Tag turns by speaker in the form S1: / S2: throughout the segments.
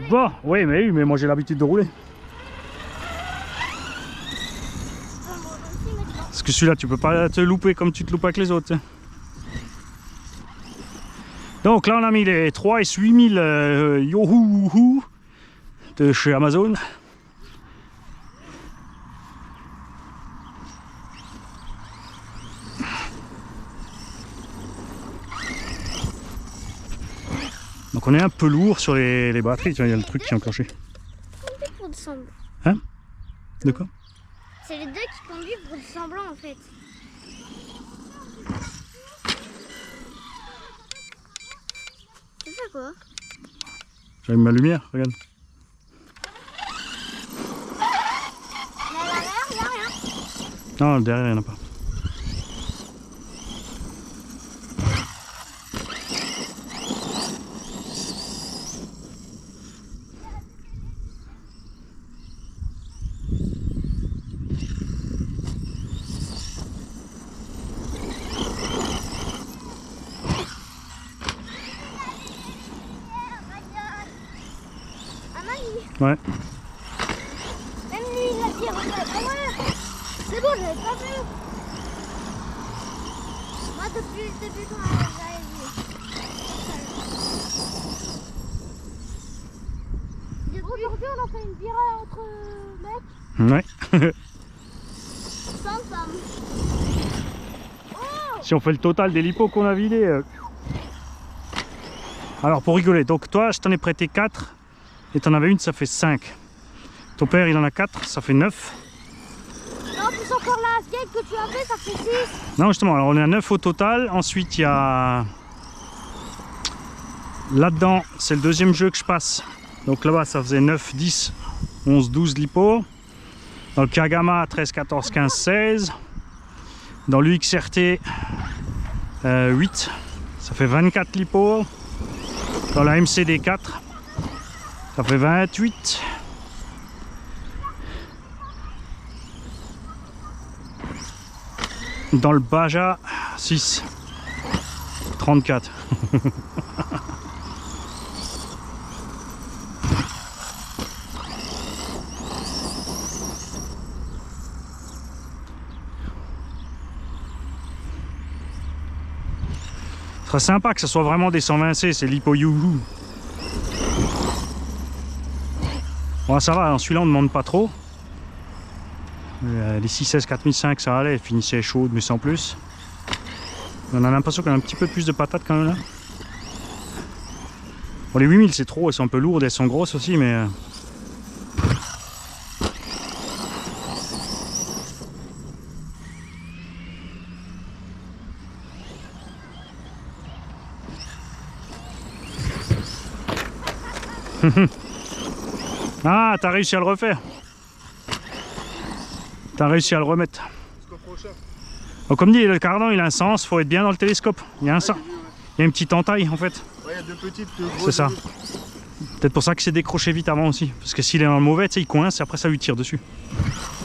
S1: Bon, oui, mais moi j'ai l'habitude de rouler. Parce que celui-là, tu peux pas te louper comme tu te loupes avec les autres. Donc là, on a mis les 3 S 8000 Yohoo de chez Amazon. Donc on est un peu lourd sur les batteries, il y a le truc qui est enclenché.
S2: Pour descendre.
S1: Hein? De quoi?
S2: C'est les deux qui conduisent pour semblant en fait. C'est ça quoi?
S1: J'allume ma lumière, regarde.
S2: Mais derrière, il n'y a rien.
S1: Non, derrière, il n'y en a pas. Ouais.
S2: Même lui, il a dit, regarde, ah ouais, c'est bon, j'avais pas vu. Moi, depuis le début, j'avais vu. Aujourd'hui, on a fait une virée entre mecs.
S1: Ouais.
S2: Sans femme. Oh!
S1: Si on fait le total des lipos qu'on a vidés. Alors, pour rigoler, donc toi, je t'en ai prêté 4. Et t'en avais une, ça fait 5. Ton père, il en a 4, ça fait 9.
S2: Non, plus encore la skate que tu as fait, ça fait 6.
S1: Non, justement, alors on est à 9 au total. Ensuite, il y a... Là-dedans, c'est le deuxième jeu que je passe. Donc là-bas, ça faisait 9, 10, 11, 12 lipos. Dans le Kagama, 13, 14, 15, 16. Dans l'UXRT, 8. Ça fait 24 lipos. Dans la MCD 4, ça fait 28. Dans le Baja, 6. 34. Ce serait sympa que ce soit vraiment des 120C, c'est l'Hippo Youhou. Bon, ça va, celui-là on ne demande pas trop. Les 6S 4005 ça allait, elles finissaient chaudes mais sans plus. On a l'impression qu'on a un petit peu plus de patates quand même là. Bon, les 8000 c'est trop, elles sont un peu lourdes, elles sont grosses aussi mais... Ah, t'as réussi à le refaire. T'as réussi à le remettre. Donc, comme dit, le cardan il a un sens, faut être bien dans le télescope. Il y a un sens. Il y a une petite entaille en fait.
S3: Ouais, il y a deux petites, deux grosses.
S1: C'est ça. Peut-être pour ça qu'il s'est décroché vite avant aussi. Parce que s'il est dans le mauvais, tu sais, il coince et après ça lui tire dessus.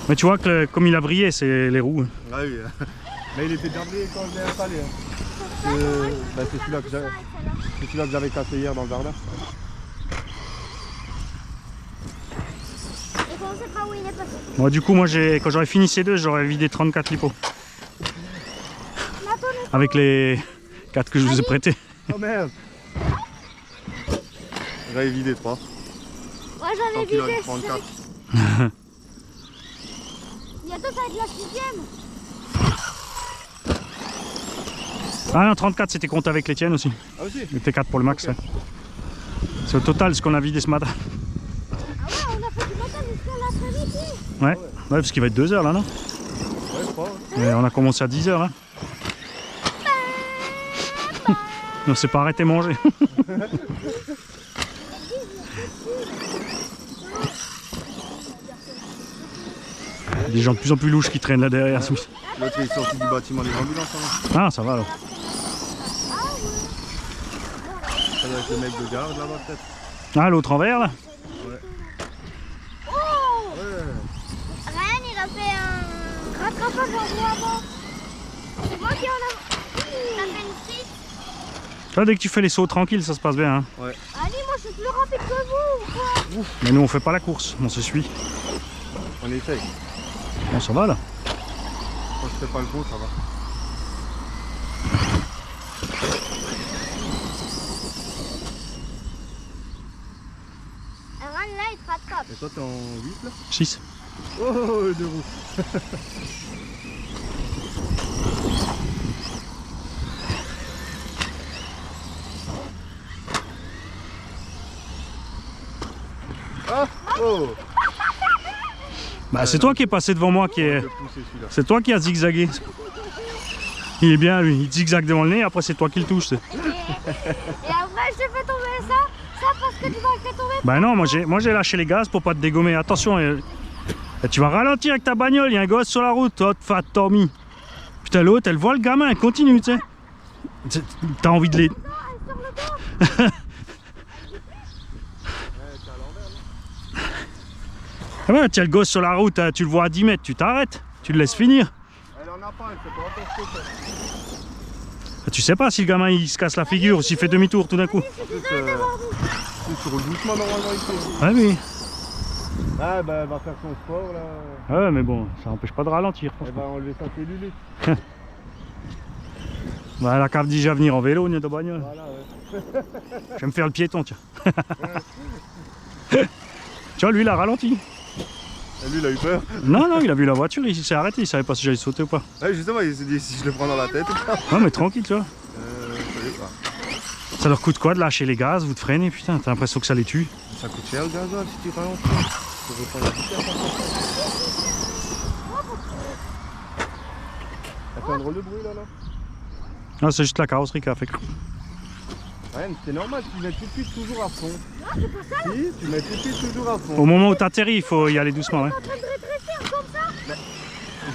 S1: Mais tu vois que comme il a brillé, c'est les roues.
S3: Ah oui. Mais il était bien brillé quand je l'ai installé. C'est celui-là que j'avais cassé hier dans le jardin.
S2: Et on sait pas où il est passé.
S1: Bon, du coup, moi, quand j'aurais fini ces deux, j'aurais vidé 34 lipos. Avec les 4 que je vous ai prêtés.
S3: Oh merde. J'avais vidé 3.
S2: Moi j'en ai
S3: Tant qu'il a
S2: vidé
S3: 34.
S2: Bientôt ça va être la 6ème.
S1: Ah non, 34 c'était compté avec les tiennes aussi.
S3: Ah aussi?
S1: Les T4 pour le max. Okay. Ouais. C'est au total ce qu'on a vidé ce matin.
S2: Ah ouais, on a fait du matin jusqu'à l'après-midi.
S1: Ouais, parce qu'il va être 2 h là, non?
S3: Ouais, je crois.
S1: Et on a commencé à 10 h. Hein. On s'est pas arrêté manger. Des gens de plus en plus louches qui traînent là derrière.
S3: Ouais. L'autre est sorti du bâtiment des ambulances.
S1: Ah, ça va alors.
S3: Ça doit être le mec de garde là-bas peut-être.
S1: Ah, l'autre en vert là?
S3: Ouais.
S2: Oh
S3: Ouais.
S2: Ryan il a fait un rattrapage en roue avant. C'est moi qui en a fait une petite.
S1: Toi, dès que tu fais les sauts tranquilles, ça se passe bien. Hein.
S3: Ouais.
S2: Allez, moi je suis plus rapide que vous ou quoi?
S1: Mais nous, on fait pas la course, on se suit.
S3: On essaye.
S1: Bon, ça va là.
S3: Quand je fais pas le gros, ça va.
S2: Aaron, là, il te rattrape.
S3: Et toi, t'es en 8 là?
S1: 6.
S3: Oh, deux roues. Ah, oh.
S1: Bah, c'est toi qui est passé devant moi,
S3: Je vais le pousser celui-là.
S1: c'est toi qui a zigzagué. Il est bien lui, il zigzague devant le nez, après c'est toi qui le touches.
S2: Et après, je t'ai fait tomber ça parce que tu m'as fait tomber.
S1: Bah non, moi j'ai lâché les gaz pour pas te dégommer. Attention, tu vas ralentir avec ta bagnole, il y a un gosse sur la route, hot fat Tommy. Putain, l'autre, elle voit le gamin, elle continue, tu sais. T'as envie de les... Ah ouais, tiens le gosse sur la route, tu le vois à 10 mètres, tu t'arrêtes, tu le laisses finir.
S3: Elle en a pas, elle fait pas encore ce que
S1: Tu sais pas si le gamin il se casse la figure ou s'il fait demi-tour tout d'un coup.
S3: En plus, tu roules doucement normalement ici.
S1: Ah oui.
S3: Ah bah elle va faire son sport là.
S1: Ah ouais, mais bon, ça empêche pas de ralentir.
S3: Elle va enlever sa cellulite.
S1: Bah, la cave déjà venir en vélo, ni de bagnole.
S3: Voilà, ouais.
S1: Je vais me faire le piéton, tiens. Tu vois, lui, il a ralenti.
S3: Et lui il a eu peur.
S1: Non, il a vu la voiture, il s'est arrêté, il savait pas si j'allais sauter ou pas.
S3: Ouais, justement, il s'est dit si je le prends dans la tête ou pas.
S1: Ouais, mais tranquille, tu vois.
S3: Je savais pas.
S1: Ça leur coûte quoi de lâcher les gaz, vous de freiner, putain, t'as l'impression que ça les tue.
S3: Ça coûte cher le gasoil si tu ralentis. Tu reprends la vitesse. Ça fait un drôle de bruit là.
S1: Ah, c'est juste la carrosserie qui a fait.
S3: Ouais, mais c'est normal, tu mets tout de suite toujours à fond.
S2: Non, c'est pas ça.
S3: Si, tu mets tout de suite toujours à fond.
S1: Au moment où t'atterris, il faut y aller doucement, ouais.
S2: T'es en train de rétrécir comme ça.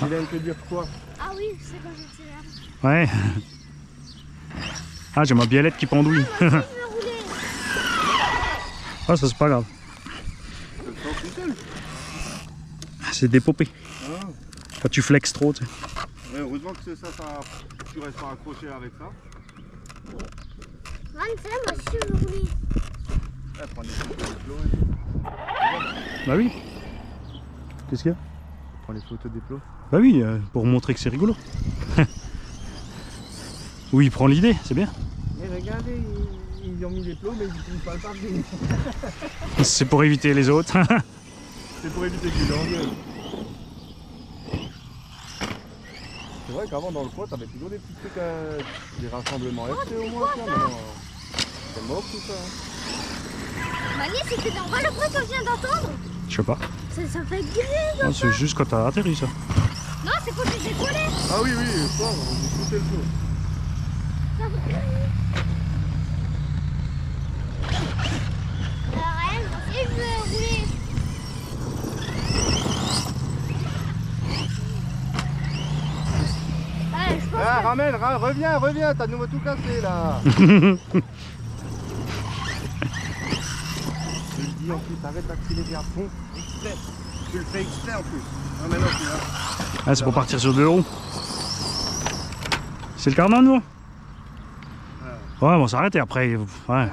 S3: Je viens de te dire quoi?
S2: Ah oui, je sais quand j'accélère.
S1: Ouais. Ah, j'ai ma biellette qui pendouille.
S2: Je vais rouler.
S1: Ah, ça c'est pas grave.
S3: Je le sens tout seul.
S1: C'est dépopé.
S3: Ah.
S1: Quand tu flexes trop, tu sais.
S3: Ouais, heureusement que c'est ça, tu restes pas accroché avec ça.
S2: Ran, c'est là, moi aussi je veux rouler.
S3: Ouais, prends des photos des plots et tout.
S1: Bah oui. Qu'est-ce qu'il y a?
S3: Prends les photos des plots.
S1: Bah oui, pour montrer que c'est rigolo. Oui, il prend l'idée, c'est bien.
S3: Mais regardez, ils ont mis les plots mais ils n'utilisent pas le parking.
S1: C'est pour éviter les autres.
S3: C'est pour éviter qu'ils engueulent. C'est vrai qu'avant dans le coin, t'avais toujours des petits trucs, des rassemblements FC au moins. Ça, maintenant, c'est mort tout ça. Hein.
S2: Mani, c'était dans quoi le bruit que je viens d'entendre?
S1: Je sais pas.
S2: Ça fait griller.
S1: Ah, c'est juste quand t'as atterri ça.
S2: Non, c'est quand j'ai décollé.
S3: Ah oui, oui, le soir, on écoutait le feu.
S2: Ça fait griller. Rien, moi aussi je veux rouler. Allez, je pense
S3: Ah, ramène, reviens, t'as de nouveau tout cassé là. Je te dis en plus, arrête d'accélérer à fond. Exprès. Tu le fais exprès en plus. Ah, maintenant tu vois.
S1: Ah, c'est pour partir sur 2 roues. C'est le cardan, nous? Ouais, bon, s'arrête et après, ouais.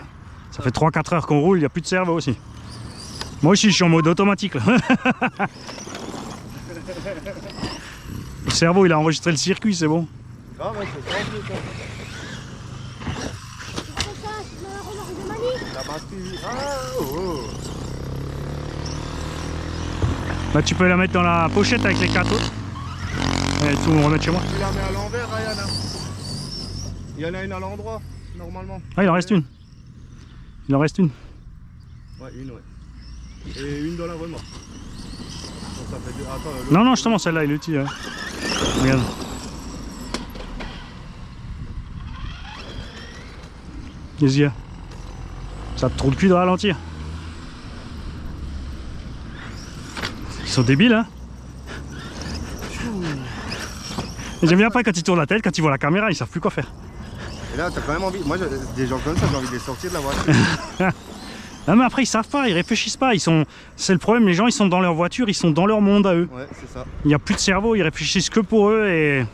S1: Ça fait 3-4 heures qu'on roule, il n'y a plus de cerveau aussi. Moi aussi, je suis en mode automatique là. Le cerveau, il a enregistré le circuit, c'est bon.
S3: Ah, ouais, c'est ça en plus. Hein.
S2: que ça, c'est la remorque de Mani.
S3: La batterie. Ah, oh, oh.
S1: Bah, tu peux la mettre dans la pochette avec les 4 autres. Et tout, on remet chez moi.
S3: Tu la mets à l'envers, Ryan. Hein. Il y en a une à l'endroit, normalement.
S1: Ah, il en reste une. Il en reste une.
S3: Ouais, une, ouais. Et une dans la remorque. Donc ça fait deux. Attends, l'autre-
S1: Non, non, justement, celle-là, il est utile. Ouais. Regarde. Qu'est-ce qu'il y a? Ça te trouve le cul de ralentir. Ils sont débiles, hein? Et j'aime bien après quand ils tournent la tête, quand ils voient la caméra, ils savent plus quoi faire.
S3: Et là, t'as quand même envie. Moi, des gens comme ça, j'ai envie de les sortir de la voiture.
S1: Non mais après ils savent pas, ils réfléchissent pas, c'est le problème, les gens ils sont dans leur voiture, ils sont dans leur monde à eux.
S3: Ouais, c'est ça.
S1: Il n'y a plus de cerveau, ils réfléchissent que pour eux et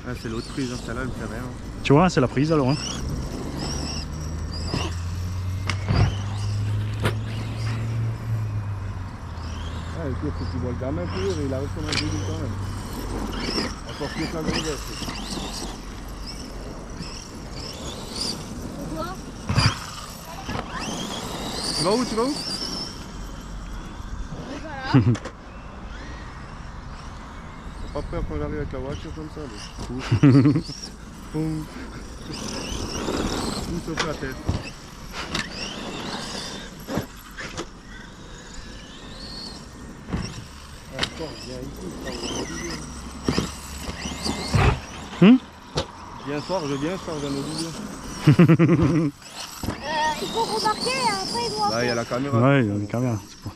S3: Ah, c'est l'autre prise, hein, celle-là, elle me fait rien.
S1: Tu vois, c'est la prise alors. Hein.
S3: Ah, le pire, c'est que tu vois le gamin courir et il arrive comme un début quand même. Encore plus qu'un gros geste.
S2: Pourquoi?
S3: Tu vas où? Tu vas où?
S2: Voilà.
S3: T'as pas peur quand j'arrive avec la voiture comme ça? Boum. Tout sauf la tête. Viens soir, je viens, je regarde nos vidéos.
S2: Il faut remarquer, après il doit.
S3: Là, il y a la caméra.
S1: Ouais, il y a une caméra. C'est pas...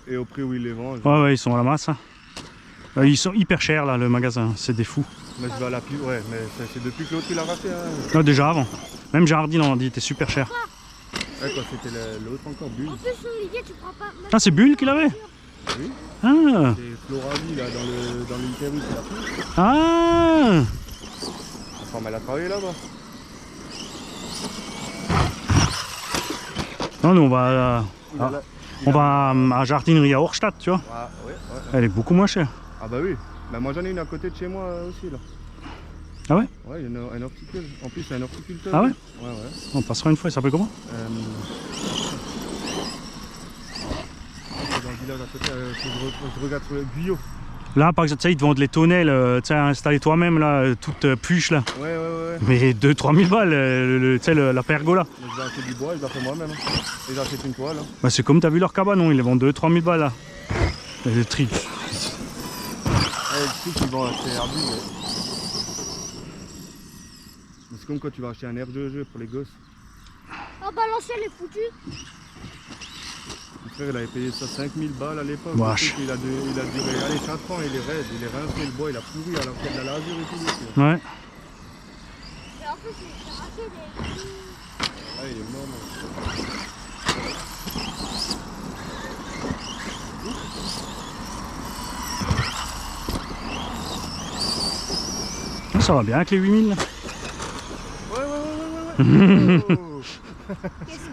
S3: Et au prix où ils les vendent.
S1: Ouais, ouais, ils sont à la masse. Hein. Ils sont hyper chers là, le magasin, c'est des fous.
S3: Mais je vais à la pub, ouais, mais c'est depuis que l'autre il a raté. Hein.
S1: Non, déjà avant. Même Jardim, on dit, il était super cher.
S3: Ouais, quand c'était l'autre encore, Bulle.
S2: En plus, Olivier, tu prends pas.
S1: Ah, c'est Bulle qu'il avait?
S3: Oui.
S1: Ah,
S3: C'est Floravie là, dans l'utérus, il a pris.
S1: ah.
S3: Enfin, elle a travaillé là-bas.
S1: Non, nous on va, à jardinerie à Horstadt, tu vois.
S3: Ah, ouais.
S1: Elle est beaucoup moins chère.
S3: Ah bah oui. Bah, moi j'en ai une à côté de chez moi aussi là.
S1: Ah ouais?
S3: Ouais, il y a un horticole. En plus, c'est un horticulteur.
S1: Ah ouais?
S3: Ouais.
S1: On passera une fois, il s'appelle comment?
S3: C'est dans le village à côté, je regarde sur le Guyot.
S1: Là, par exemple, tu sais, ils te vendent les tonnelles, tu sais, installer toi-même, là, toute puche, là.
S3: Ouais.
S1: Mais 2-3 000 balles, tu sais, la pergola.
S3: Mais je vais acheter du bois, je la fais moi-même. Hein. Et j'achète une toile. Hein.
S1: Bah, c'est comme t'as vu leur cabanon, ils les vendent 2-3 000 balles, là. Et le tri.
S3: Le truc, ils vendent acheter Airbus. Ouais. C'est comme quand tu vas acheter un air de jeu pour les gosses.
S2: Oh, bah l'ancien est foutu.
S3: Mon frère, il avait payé ça 5000 balles à l'époque.
S1: Wesh.
S3: Il a duré 4 ans, il est raide, il est rincé, le bois, il a pourri alors qu'il y a de la lasure et tout. Dessus.
S1: Ouais.
S2: Et en plus, il a racheté des.
S3: Ah, il est mort, non.
S1: Ça va bien avec les 8000, là.
S3: Ouais.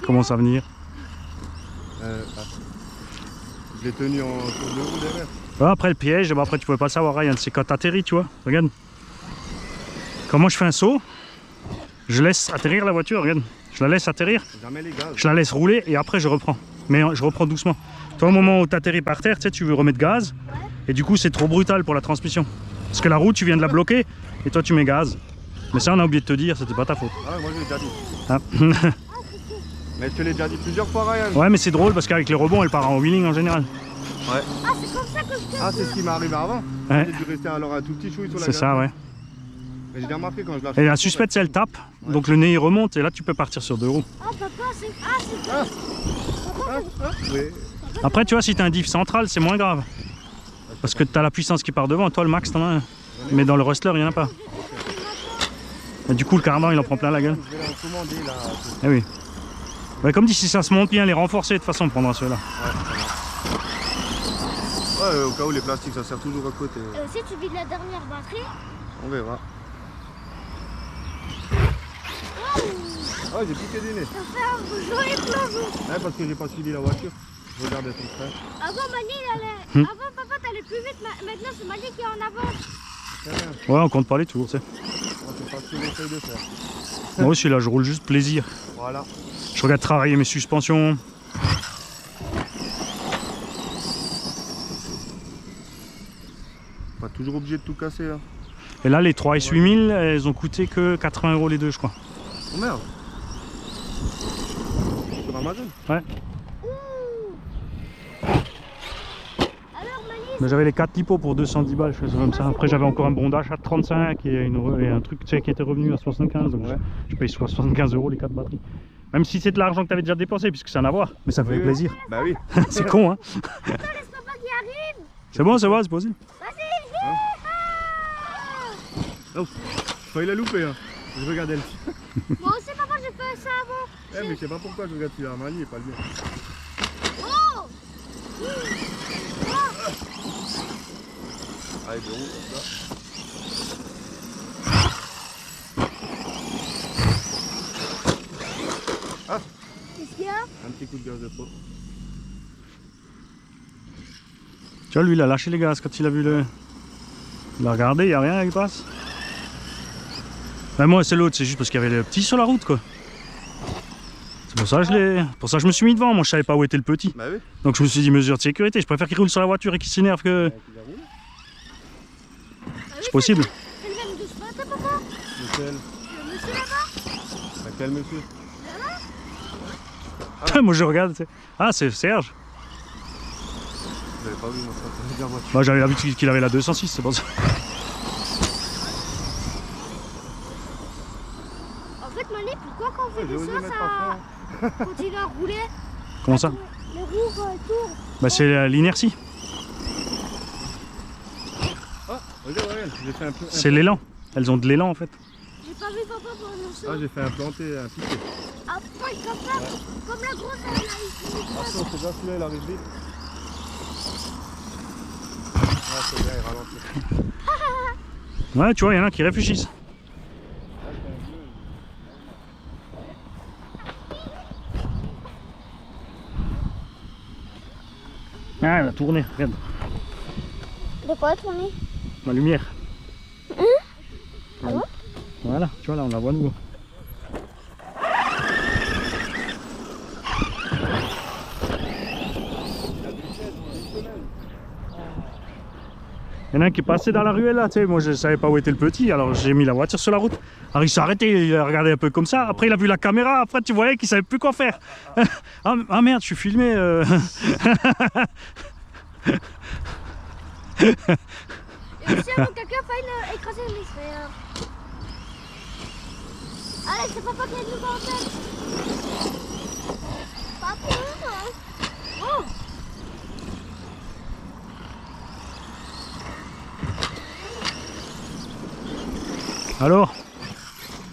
S1: Commence à venir.
S3: Je l'ai tenu en tour de roue derrière.
S1: Ouais, après le piège, bah, après tu pouvais pas le savoir, Ryan, c'est quand t'atterris, tu vois. Regarde. Comment je fais un saut, je laisse atterrir la voiture, regarde. Je la laisse atterrir,
S3: Jamais les gaz.
S1: je la laisse rouler et après je reprends. Mais je reprends doucement. Toi, au moment où t'atterris par terre, tu sais, tu veux remettre gaz. Et du coup, c'est trop brutal pour la transmission. Parce que la roue, tu viens de la bloquer et toi, tu mets gaz. Mais ça, on a oublié de te dire, c'était pas ta faute.
S3: Ah, moi je l'ai déjà dit.
S1: Ah.
S3: Mais je te l'ai déjà dit plusieurs fois, Ryan.
S1: Ouais, mais c'est drôle parce qu'avec les rebonds, elle part en wheeling en général.
S3: Ouais.
S2: Ah, c'est comme ça que je te.
S3: Ah, c'est ce qui m'est arrivé avant.
S1: Ouais.
S3: J'ai dû rester alors un tout petit chouille sur la
S1: C'est
S3: gaz.
S1: ça, ouais.
S3: Mais j'ai bien remarqué quand je lâche.
S1: Et la suspette, elle tape, donc le nez il remonte et là, tu peux partir sur 2 roues.
S2: Ah, papa, c'est. Ah, c'est.
S3: Ah.
S2: Papa,
S3: Oui.
S1: Après, tu vois, si t'as un diff central, c'est moins grave. Parce que t'as la puissance qui part devant, toi, le max, t'en as un. Mais dans le Rustler, il n'y en a pas. Et du coup, le cardan, il en prend plein la gueule.
S3: Je vais la commander là.
S1: Eh oui. Ouais, comme dit, si ça se monte bien, les renforcer, de toute façon, on prendra ceux-là.
S3: Ouais, au cas où les plastiques, ça sert toujours à côté.
S2: si tu vides la dernière batterie.
S3: On verra. Ah, j'ai piqué du nez.
S2: Ça fait un joli plongeon.
S3: Ouais, parce que j'ai pas suivi la voiture. Je regardais ton frère.
S2: Avant, Mani, il allait. Avant, papa, t'allais plus vite. Maintenant, c'est Mani qui est en avance.
S3: Très bien.
S1: Ouais, on compte pas les tours, tu sais.
S3: Moi, c'est pas ce que j'essaye de faire.
S1: Moi aussi, là, je roule juste plaisir.
S3: Voilà.
S1: Je regarde travailler mes suspensions.
S3: Pas toujours obligé de tout casser. Hein.
S1: Et là, les 3 S8000, elles ont coûté que 80 € les deux, je crois.
S3: Oh merde. Sur Amazon.
S1: Ouais.
S2: Alors, Mani,
S1: Mais j'avais les 4 lipots pour 210 balles, je faisais comme ça. Après, j'avais encore un bondage à 35 et un truc, tu sais, qui était revenu à 75. Donc
S3: Ouais.
S1: je paye 75 € les 4 batteries. Même si c'est de l'argent que tu avais déjà dépensé, puisque c'est un avoir. Mais ça fait
S3: Oui,
S1: plaisir.
S3: Bah oui.
S1: C'est con, hein.
S2: attends, laisse papa qui arrive.
S1: C'est bon, c'est possible.
S2: Vas-y, viens.
S3: Oh, j'ai failli la louper. Hein. Je regardais le.
S2: Moi aussi, papa, j'ai fait ça avant.
S3: Mais je sais pas pourquoi je regarde celui-là Armani et pas le mien.
S2: Oh.
S3: Allez, bon, comme ça. petit coup de gaz de trop.
S1: Tu vois, lui, il a lâché les gaz quand il a vu le... Il a regardé, il n'y a rien qui passe. Ben moi, c'est l'autre, c'est juste parce qu'il y avait le petit sur la route, quoi. C'est pour ça que je me suis mis devant. Moi, je savais pas où était le petit.
S3: Bah oui.
S1: Donc je me suis dit mesure de sécurité. Je préfère qu'il roule sur la voiture et qu'il s'énerve que... C'est possible.
S2: C'est le même de ce matin, papa.
S3: Lequel?
S2: Le monsieur là-bas.
S3: Bah, quel monsieur?
S1: Moi, je regarde, tu sais. Ah, c'est Serge.
S3: J'avais pas vu, moi, ça faisait bien voiture.
S1: Moi, j'avais l'habitude qu'il avait la 206, c'est pour ça.
S2: En fait, Mané, pourquoi quand on fait
S3: J'ai
S2: des
S3: osé
S2: sauts,
S3: mettre
S2: ça
S3: à fond.
S2: continue à rouler?
S1: Comment ça?
S2: Les roues tournent.
S1: Bah, c'est l'inertie.
S3: Ah, regarde, j'ai fait un peu.
S1: C'est l'élan. Elles ont de l'élan, en fait.
S2: J'ai pas vu papa pendant le saut.
S3: Ah, j'ai fait implanter un piquet.
S2: Après, comme la grosse, elle a ici.
S3: Attention, c'est bien celui-là, il arrive vite. Ah, c'est bien, il ralentit.
S1: Ouais, tu vois, il y en a qui réfléchissent. Ah, elle a tourné, regarde.
S2: De quoi tourner?
S1: Ma lumière.
S2: Ah bon?
S1: Voilà, tu vois, là, on la voit nouveau. Il y en a un qui est passé dans la ruelle là, tu sais, moi je savais pas où était le petit, alors j'ai mis la voiture sur la route. Alors il s'est arrêté, il a regardé un peu comme ça, après il a vu la caméra, après tu voyais qu'il savait plus quoi faire. Ah merde, je suis filmé.
S2: Et aussi avant que quelqu'un faille écraser le mystère. Allez, c'est papa qui a nous en tête. Papa. Oh.
S1: Alors,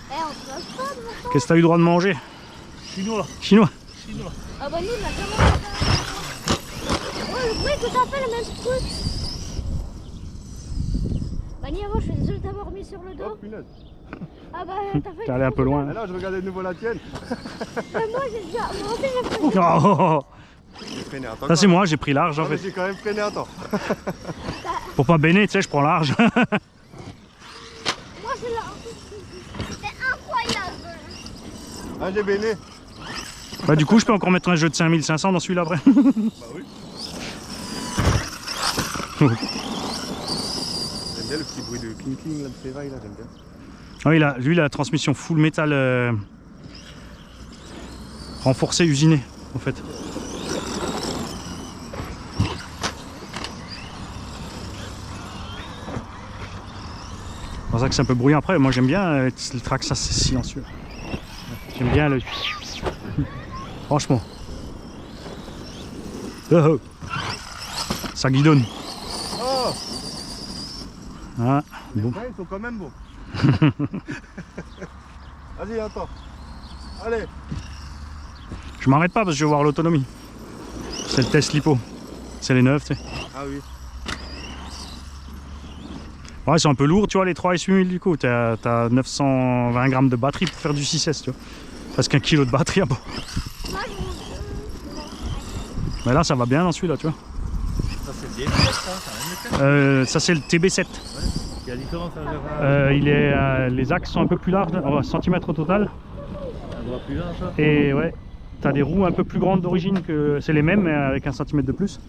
S2: Eh, on se lâche pas de mon temps.
S1: qu'est-ce que t'as eu le droit de manger?
S4: Chinois.
S1: Chinois.
S2: Ah bah nous, on a jamais ouais, le bruit que ça fait le même truc. Bah ni avant, je suis désolé d'avoir mis sur le
S3: Oh,
S2: dos.
S3: punaise.
S2: Ah bah t'as fait...
S1: T'es allé un peu loin.
S3: Ah non, je regardais de nouveau la tienne.
S2: Mais moi, j'ai déjà... Moi aussi, j'ai fait...
S1: Oh,
S3: J'ai freiné à temps.
S1: ça c'est moi, j'ai pris large en
S3: Ah, mais
S1: fait.
S3: j'ai quand même freiné à temps.
S1: Pour pas baigner, tu sais, je prends large.
S2: Moi, c'est là. C'est incroyable.
S3: Ah, j'ai bainé.
S1: Bah du coup, je peux encore mettre un jeu de 5500 dans celui-là après.
S3: Bah oui. J'aime bien le petit bruit de cling là, de ferraille là, j'aime bien.
S1: Ah, lui, la transmission full métal renforcée, usinée, en fait. C'est pour ça que c'est un peu bruyant. Après, moi j'aime bien le track, ça c'est silencieux. J'aime bien le... Franchement. Oh, oh. Ça guidonne.
S3: Oh,
S1: Ah,
S3: les
S1: bon.
S3: freins, ils sont quand même beaux. Vas-y, attends. Allez.
S1: Je m'arrête pas parce que je veux voir l'autonomie. C'est le test lipo. C'est les 9, tu sais.
S3: Ah oui.
S1: Ouais, c'est un peu lourd, tu vois, les 3 SU1000 du coup. T'as 920 grammes de batterie pour faire du 6S, tu vois. Presque 1 kg de batterie à bord.
S2: Moi, je...
S1: Mais là, ça va bien dans celui-là, tu vois.
S4: Ça c'est bien, ça.
S1: Ça, c'est le TB7.
S4: Il y a différence avec
S1: Les axes sont un peu plus larges, centimètres au total.
S4: un droit plus large. Ça.
S1: Et ouais, t'as des roues un peu plus grandes d'origine que c'est les mêmes, mais avec 1 centimètre de plus.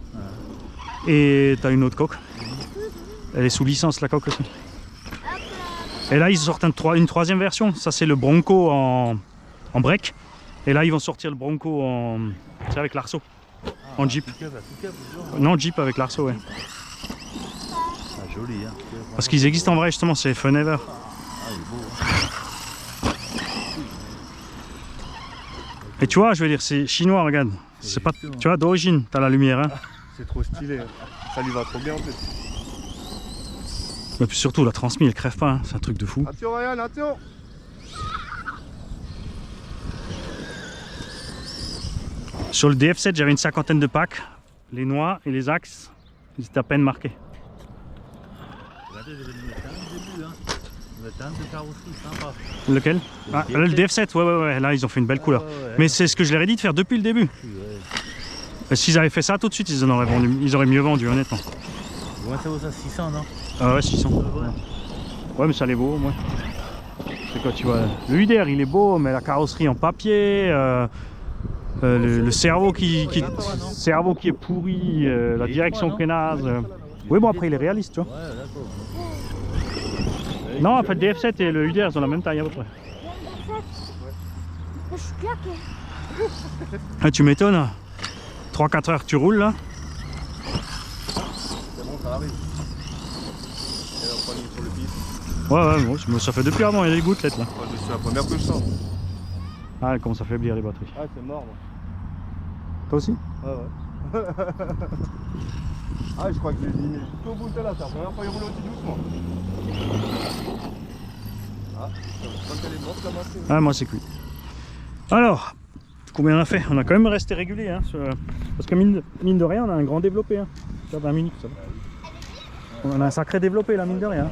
S1: Et t'as une autre coque. Elle est sous licence, la coque aussi. Et là, ils sortent une troisième version. Ça, c'est le Bronco en break. Et là, ils vont sortir le Bronco tu sais, avec l'arceau. En Jeep. Non, Jeep avec l'arceau, ouais.
S4: Ah, joli, hein.
S1: Parce qu'ils existent en vrai, justement, c'est Fun Ever.
S4: Ah, il est beau. Hein.
S1: Et tu vois, je veux dire, c'est chinois, regarde. C'est pas, tu vois, d'origine, t'as la lumière, hein.
S3: C'est trop stylé. Ça lui va trop bien en plus.
S1: Mais puis surtout, la transmise, elle crève pas, hein. C'est un truc de fou.
S3: Attention Ryan, attention.
S1: Sur le DF7, j'avais une 50aine de packs. Les noix et les axes, ils étaient à peine marqués.
S4: Regardez, j'avais mis ça au début, hein. Le teinte de carrosserie, sympa.
S1: Lequel? Ah, là, le DF7, ouais, là ils ont fait une belle couleur. Mais c'est ce que je leur ai dit de faire depuis le début. S'ils avaient fait ça tout de suite, ils auraient mieux vendu, honnêtement.
S4: Moi ça vaut ça 600, non?
S1: Ah ouais, 600. Ouais, mais ça l'est beau au moins. C'est quoi, tu vois? Le UDR il est beau, mais la carrosserie en papier, le cerveau qui est pourri, la direction qui est naze. Oui, bon, après il est réaliste, tu vois.
S4: Ouais, d'accord.
S1: Non, en fait, DF7 et le UDR ils ont la même taille à peu près.
S2: Je suis claqué.
S1: Ah, tu m'étonnes. 3-4 heures que tu roules là.
S3: C'est bon, ça arrive. Et on prend sur le piste.
S1: Ouais, bon, ça fait depuis avant, il y a des gouttelettes là.
S3: Moi, c'est la première que je sens.
S1: Ah, elle commence à faiblir les batteries.
S3: Ah, c'est mort, moi.
S1: Toi aussi?
S3: Ouais. Ah, je crois que j'ai mis tout au bout de là, c'est la première fois qu'il roule aussi doucement. Ah, je crois qu'elle est morte la machine.
S1: Ah, moi c'est cuit. Alors, combien on a fait? On a quand même resté régulier, hein, parce que mine de rien, on a un grand développé. Hein. Sur 20 minutes, ça va. On a un sacré développé là, mine de rien.